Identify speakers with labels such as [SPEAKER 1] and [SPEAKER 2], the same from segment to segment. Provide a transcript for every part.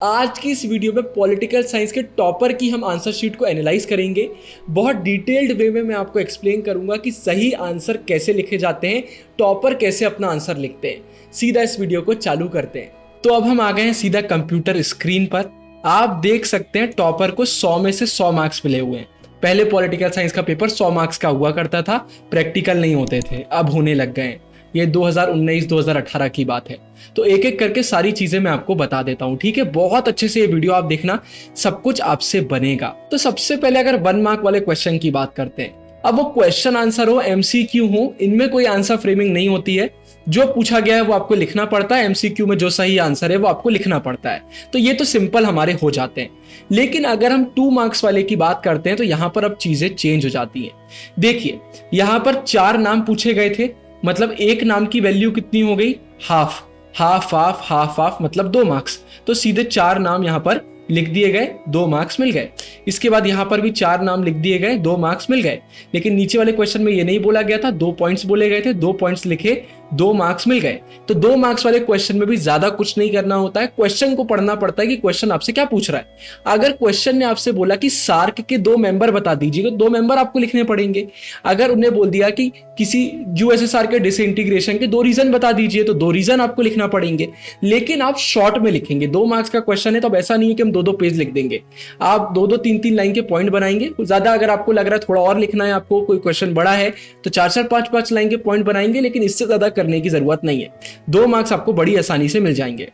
[SPEAKER 1] आज की इस वीडियो में पॉलिटिकल साइंस के टॉपर की हम आंसर शीट को एनालाइज करेंगे। बहुत डिटेल्ड वे में मैं आपको एक्सप्लेन करूंगा कि सही आंसर कैसे लिखे जाते हैं, टॉपर कैसे अपना आंसर लिखते हैं। सीधा इस वीडियो को चालू करते हैं। तो अब हम आ गए हैं सीधा कंप्यूटर स्क्रीन पर। आप देख सकते हैं टॉपर को 100 में से 100 मार्क्स मिले हुए हैं। पहले पॉलिटिकल साइंस का पेपर 100 मार्क्स का हुआ करता था, प्रैक्टिकल नहीं होते थे, अब होने लग गए हैं। ये 2019-2018 की बात है। तो एक एक करके सारी चीजें मैं आपको बता देता हूं, ठीक है। बहुत अच्छे से ये वीडियो आप देखना, सब कुछ आपसे बनेगा। तो सबसे पहले अगर 1 मार्क वाले क्वेश्चन की बात करते हैं। अब वो क्वेश्चन आंसर हो, एमसीक्यू हो, इनमें कोई आंसर फ्रेमिंग नहीं होती है। जो पूछा गया है वो आपको लिखना पड़ता है, एमसीक्यू में जो सही आंसर है वो आपको लिखना पड़ता है। तो ये तो सिंपल हमारे हो जाते हैं। लेकिन अगर हम 2 मार्क्स वाले की बात करते हैं तो यहां पर अब चीजें चेंज हो जाती हैं। देखिए, यहां पर 4 नाम पूछे गए थे, मतलब एक नाम की वैल्यू कितनी हो गई, half half half half half, मतलब 2 मार्क्स। तो सीधे 4 नाम यहां पर लिख दिए गए, 2 मार्क्स मिल गए। इसके बाद यहां पर भी 4 नाम लिख दिए गए, 2 मार्क्स मिल गए। लेकिन नीचे वाले क्वेश्चन में ये नहीं बोला गया था, 2 पॉइंट्स बोले गए थे, 2 पॉइंट्स लिखे, 2 मार्क्स मिल गए। तो 2 मार्क्स वाले क्वेश्चन में भी ज्यादा कुछ नहीं करना होता है, क्वेश्चन को पढ़ना पड़ता है कि क्वेश्चन आपसे क्या पूछ रहा है। अगर क्वेश्चन ने आपसे बोला कि सार्क के 2 मेंबर बता दीजिए, तो 2 मेंबर आपको लिखने पड़ेंगे। अगर उन्हें बोल दिया कि किसी यूएसएसआर के डिसइंटीग्रेशन के 2 रीजन बता दीजिए, तो 2 रीजन आपको लिखना पड़ेंगे। लेकिन आप शॉर्ट में लिखेंगे, 2 मार्क्स का क्वेश्चन है तो अब ऐसा नहीं है कि हम 2-2 पेज लिख देंगे। आप 2-2 3-3 लाइन के पॉइंट बनाएंगे। ज्यादा अगर आपको लग रहा है थोड़ा और लिखना है, आपको कोई क्वेश्चन बड़ा है, तो 4-4 5-5 लाइन के पॉइंट बनाएंगे, लेकिन इससे ज्यादा करने की जरूरत नहीं है। 2 मार्क्स आपको बड़ी आसानी से मिल जाएंगे।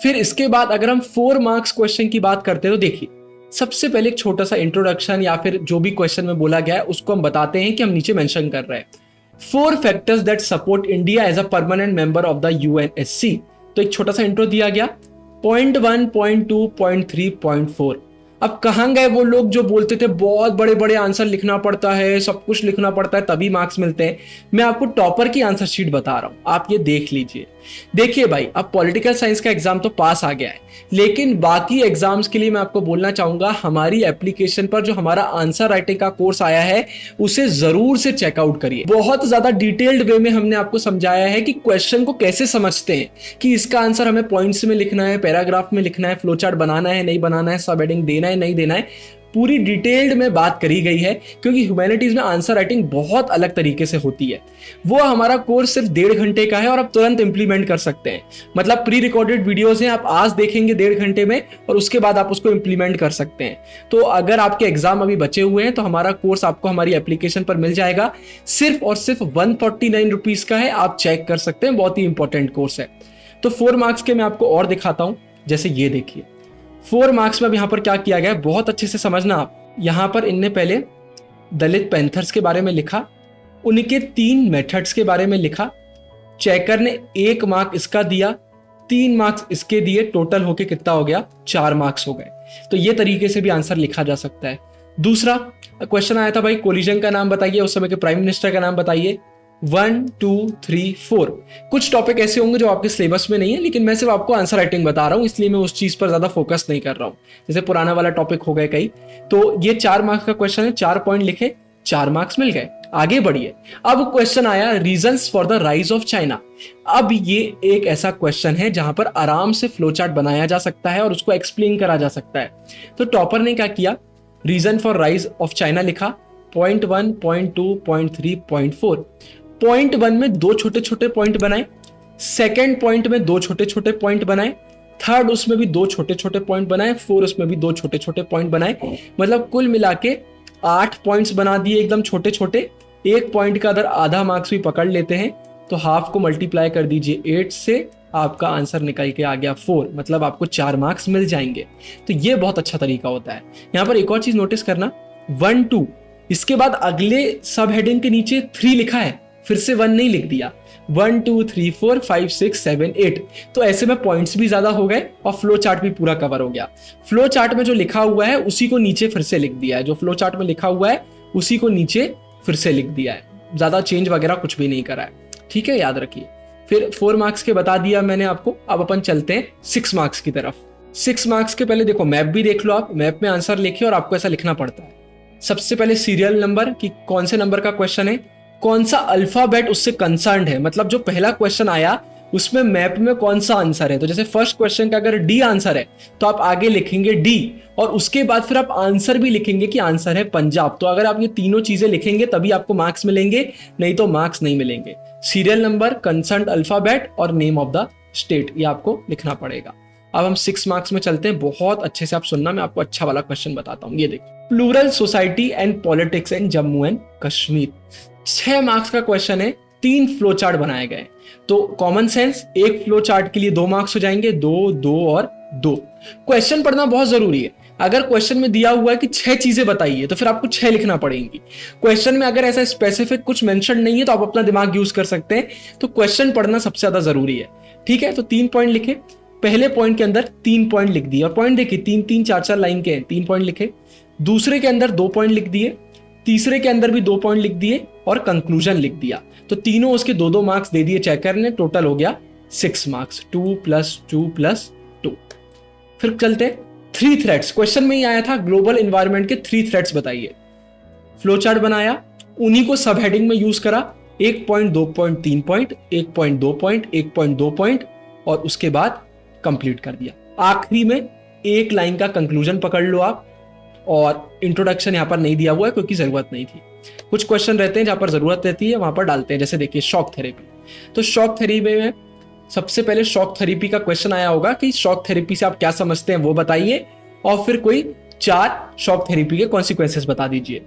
[SPEAKER 1] फिर इसके बाद अगर हम 4 मार्क्स क्वेश्चन की बात करते हैं तो देखिए, सबसे पहले एक छोटा सा इंट्रोडक्शन या फिर जो भी क्वेश्चन में बोला गया है उसको हम बताते हैं कि हम नीचे मेंशन कर रहे हैं 4 factors that support India as a permanent member of the UNSC. तो एक छोटा सा इंट्रो दिया गया, पॉइंट 1, पॉइंट 2, पॉइंट 3, पॉइंट 4। अब कहां गए वो लोग जो बोलते थे बहुत बड़े बड़े आंसर लिखना पड़ता है, सब कुछ लिखना पड़ता है तभी मार्क्स मिलते हैं। मैं आपको टॉपर की आंसर शीट बता रहा हूं, आप ये देख लीजिए। देखिए भाई, अब पॉलिटिकल साइंस का एग्जाम तो पास आ गया है, लेकिन बाकी एग्जाम्स के लिए मैं आपको बोलना चाहूंगा, हमारी एप्लीकेशन पर जो हमारा आंसर राइटिंग का कोर्स आया है उसे जरूर से चेकआउट करिए। बहुत ज्यादा डिटेल्ड वे में हमने आपको समझाया है कि क्वेश्चन को कैसे समझते हैं, कि इसका आंसर हमें पॉइंट्स में लिखना है, पैराग्राफ में लिखना है, फ्लो चार्ट बनाना है नहीं बनाना है, सब हेडिंग देना है नहीं देना है, पूरी डिटेल्ड में बात करी गई है। क्योंकि ह्यूमैनिटीज में आंसर राइटिंग बहुत अलग तरीके से होती है। वो हमारा कोर्स सिर्फ 1.5 घंटे का है और आप तुरंत इंप्लीमेंट कर सकते हैं। मतलब प्री रिकॉर्डेड वीडियोस हैं, आप आज देखेंगे 1.5 घंटे में और उसके बाद आप उसको इंप्लीमेंट कर सकते हैं। तो अगर आपके एग्जाम अभी बचे हुए हैं तो हमारा कोर्स आपको हमारी एप्लीकेशन पर मिल जाएगा। सिर्फ और सिर्फ 149 रुपीज का है, आप चेक कर सकते हैं, बहुत ही इंपॉर्टेंट कोर्स है। तो 4 मार्क्स के मैं आपको और दिखाता हूं, जैसे ये देखिए 4 मार्क्स में अब यहां पर क्या किया गया है, बहुत अच्छे से समझना आप। यहां पर इनने पहले दलित पैंथर्स के बारे में लिखा, उनके 3 मेथड्स के बारे में लिखा, चेकर ने 1 मार्क इसका दिया, 3 मार्क्स इसके दिए, टोटल होके कितना हो गया, 4 मार्क्स हो गए। तो ये तरीके से भी आंसर लिखा जा सकता है। दूसरा क्वेश्चन आया था भाई, कोलिजन का नाम बताइए, उस समय के प्राइम मिनिस्टर का नाम बताइए। 1, 2, 3, 4। कुछ टॉपिक ऐसे होंगे जो आपके सिलेबस में नहीं है, लेकिन मैं सिर्फ आपको आंसर राइटिंग बता रहा हूं, इसलिए मैं उस चीज पर ज्यादा फोकस नहीं कर रहा हूं। जैसे पुराना वाला टॉपिक हो गए कई। तो ये 4 मार्क्स का क्वेश्चन है, 4 पॉइंट लिखे, 4 मार्क्स मिल गए। आगे बढ़िए, अब क्वेश्चन आया reasons for the rise of China. अब ये एक ऐसा क्वेश्चन है जहां पर आराम से फ्लो चार्ट बनाया जा सकता है और उसको एक्सप्लेन करा जा सकता है। तो टॉपर ने क्या किया, reason for rise of China लिखा, point 1, point 2, point 3, point 4। Point 1 में 2 छोटे छोटे पॉइंट बनाए, सेकेंड पॉइंट में 2 छोटे छोटे पॉइंट बनाए, थर्ड उसमें भी 2 छोटे छोटे पॉइंट बनाए, 4 उसमें भी 2 छोटे छोटे पॉइंट बनाए। मतलब कुल मिला के 8 पॉइंट्स बना दिए एकदम छोटे छोटे। एक पॉइंट का अगर आधा मार्क्स भी पकड़ लेते हैं तो हाफ को मल्टीप्लाई कर दीजिए 8 से, आपका आंसर निकल के आ गया 4, मतलब आपको 4 मार्क्स मिल जाएंगे। तो ये बहुत अच्छा तरीका होता है। यहां पर एक और चीज नोटिस करना, 1, 2, इसके बाद अगले सब हेडिंग के नीचे 3 लिखा है, फिर से 1 नहीं लिख दिया। 1, 2, 3, 4, 5, 6, 7, 8। तो ऐसे में पॉइंट्स भी ज्यादा हो गए और फ्लो चार्ट भी पूरा कवर हो गया। फ्लो चार्ट में जो लिखा हुआ है उसी को नीचे फिर से लिख दिया है, जो फ्लो चार्ट में लिखा हुआ है उसी को नीचे फिर से लिख दिया है, ज्यादा चेंज वगैरह कुछ भी नहीं करा है। ठीक है, याद रखिए। फिर 4 मार्क्स के बता दिया मैंने आपको। अब अपन चलते हैं 6 मार्क्स की तरफ। 6 मार्क्स के पहले देखो मैप भी देख लो आप, मैप में आंसर लिखिए और आपको ऐसा लिखना पड़ता है। सबसे पहले सीरियल नंबर, कि कौन से नंबर का क्वेश्चन है, कौन सा अल्फाबेट उससे कंसर्न्ड है। मतलब जो पहला क्वेश्चन आया उसमें मैप में कौन सा आंसर है। तो जैसे फर्स्ट क्वेश्चन का अगर डी आंसर है तो आप आगे लिखेंगे डी, और उसके बाद फिर आप आंसर भी लिखेंगे कि आंसर है पंजाब। तो अगर आप ये तीनों चीजें लिखेंगे तभी आपको मार्क्स मिलेंगे, नहीं तो मार्क्स नहीं मिलेंगे। सीरियल नंबर, कंसर्न अल्फाबेट और नेम ऑफ द स्टेट, ये आपको लिखना पड़ेगा। अब हम 6 मार्क्स में चलते हैं, बहुत अच्छे से आप सुनना, मैं आपको अच्छा वाला क्वेश्चन बताता हूँ। ये देखिए, plural society and politics in Jammu and Kashmir. 6 marks का क्वेश्चन है, 3 फ्लो चार्ट बनाए गए। तो कॉमन सेंस, एक फ्लो चार्ट के लिए 2 मार्क्स हो जाएंगे, 2, 2 और 2। क्वेश्चन पढ़ना बहुत जरूरी है। अगर क्वेश्चन में दिया हुआ है कि 6 चीजें बताइए तो फिर आपको 6 लिखना पड़ेंगी। क्वेश्चन में अगर ऐसा स्पेसिफिक कुछ मेंशन नहीं है तो आप अपना दिमाग यूज कर सकते हैं। तो क्वेश्चन पढ़ना सबसे ज्यादा जरूरी है, ठीक है। तो 3 पॉइंट लिखे, पहले पॉइंट के अंदर 3 पॉइंट लिख दिए, और पॉइंट देखिए 3 3 4 4 लाइन के हैं, 3 पॉइंट लिखे। दूसरे के अंदर 2 पॉइंट लिख दिए, तीसरे के अंदर भी 2 पॉइंट लिख दिए, और कंक्लूजन लिख दिया। तो तीनों उसके 2 2 मार्क्स दे दिए चेकर ने, टोटल हो गया 6 मार्क्स, 2 + 2 + 2। फिर चलते 3 थ्रेड्स, क्वेश्चन में ही आया था ग्लोबल एनवायरनमेंट के 3 थ्रेड्स बताइए। फ्लो चार्ट बनाया, उन्हीं को सब हेडिंग में यूज करा, 1 point, 2 point, 3 point, 1 point, 2 point, 1 point, 2 point, और उसके बाद कंप्लीट कर दिया। आखिरी में एक लाइन का कंक्लूजन पकड़ लो आप, और इंट्रोडक्शन यहां पर नहीं दिया हुआ है क्योंकि जरूरत नहीं थी। कुछ क्वेश्चन रहते हैं जहां पर जरूरत रहती है, वहां पर डालते हैं। जैसे देखिए शॉक थेरेपी, तो शॉक थेरेपी में सबसे पहले शॉक थेरेपी का क्वेश्चन आया होगा कि शॉक थेरेपी से आप क्या समझते हैं वो बताइए, और फिर कोई 4 शॉक थेरेपी के कॉन्सिक्वेंसेस बता दीजिए।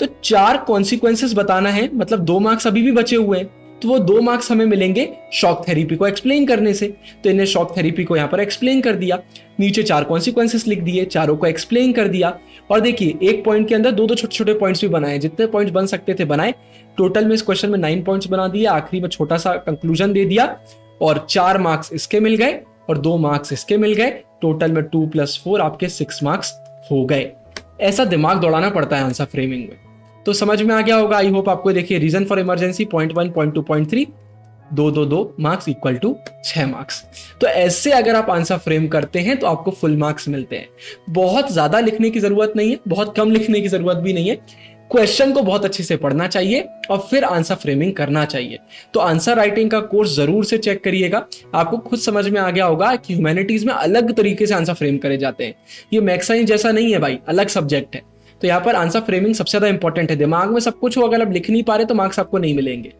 [SPEAKER 1] तो 4 कॉन्सिक्वेंसेस बताना है, मतलब 2 मार्क्स अभी भी बचे हुए हैं, तो वो 2 मार्क्स हमें मिलेंगे शॉक थेरेपी को एक्सप्लेन करने से। तो इन्हें शॉक थेरेपी को यहाँ पर एक्सप्लेन कर दिया, नीचे 4 कॉन्सिक्वेंसेस लिख दिए, चारों को एक्सप्लेन कर दिया। और देखिए एक पॉइंट के अंदर 2 छोटे छोटे पॉइंट्स भी बनाए, जितने पॉइंट्स बन सकते थे बनाए। टोटल में इस क्वेश्चन में 9 पॉइंट्स बना दिए, आखिरी में छोटा सा कंक्लूजन दे दिया, और 4 मार्क्स इसके मिल गए और 2 मार्क्स इसके मिल गए। टोटल में 2 + 4 आपके 6 मार्क्स हो गए। ऐसा दिमाग दौड़ाना पड़ता है आंसर फ्रेमिंग में। तो समझ में आ गया होगा, आई होप आपको। देखिए reason for emergency point 1, point 2, point 3, 2 2 2 marks equal to 6 marks. तो ऐसे अगर आप आंसर फ्रेम करते हैं तो आपको फुल मार्क्स मिलते हैं। बहुत ज्यादा लिखने की जरूरत नहीं है, बहुत कम लिखने की जरूरत भी नहीं है। क्वेश्चन को बहुत अच्छे से पढ़ना चाहिए और फिर आंसर फ्रेमिंग करना चाहिए। तो आंसर राइटिंग का कोर्स जरूर से चेक करिएगा, आपको खुद समझ में आ गया होगा कि ह्यूमैनिटीज में अलग तरीके से आंसर फ्रेम करे जाते हैं। ये मैथ्स साइंस जैसा नहीं है भाई, अलग सब्जेक्ट है। तो यहाँ पर आंसर फ्रेमिंग सबसे ज्यादा इंपॉर्टेंट है। दिमाग में सब कुछ हो, अगर आप लिख नहीं पा रहे तो मार्क्स आपको नहीं मिलेंगे।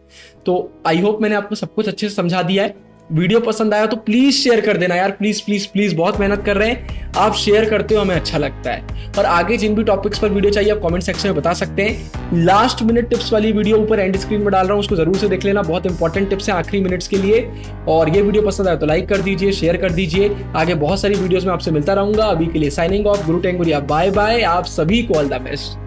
[SPEAKER 1] तो आई होप मैंने आपको सब कुछ अच्छे से समझा दिया है। वीडियो पसंद आया तो प्लीज शेयर कर देना यार, प्लीज प्लीज प्लीज। बहुत मेहनत कर रहे हैं, आप शेयर करते हो हमें अच्छा लगता है। और आगे जिन भी टॉपिक्स पर वीडियो चाहिए आप कमेंट सेक्शन में बता सकते हैं। लास्ट मिनट टिप्स वाली वीडियो ऊपर एंड स्क्रीन में डाल रहा हूं, उसको जरूर से देख लेना, बहुत इंपॉर्टेंट टिप्स है आखिरी मिनट्स के लिए। और ये वीडियो पसंद आया तो लाइक कर दीजिए, शेयर कर दीजिए। आगे बहुत सारी वीडियोस में आपसे मिलता रहूंगा। अभी के लिए साइनिंग ऑफ, गुरु टेंगुरिया, बाय बाय। आप सभी को ऑल द बेस्ट।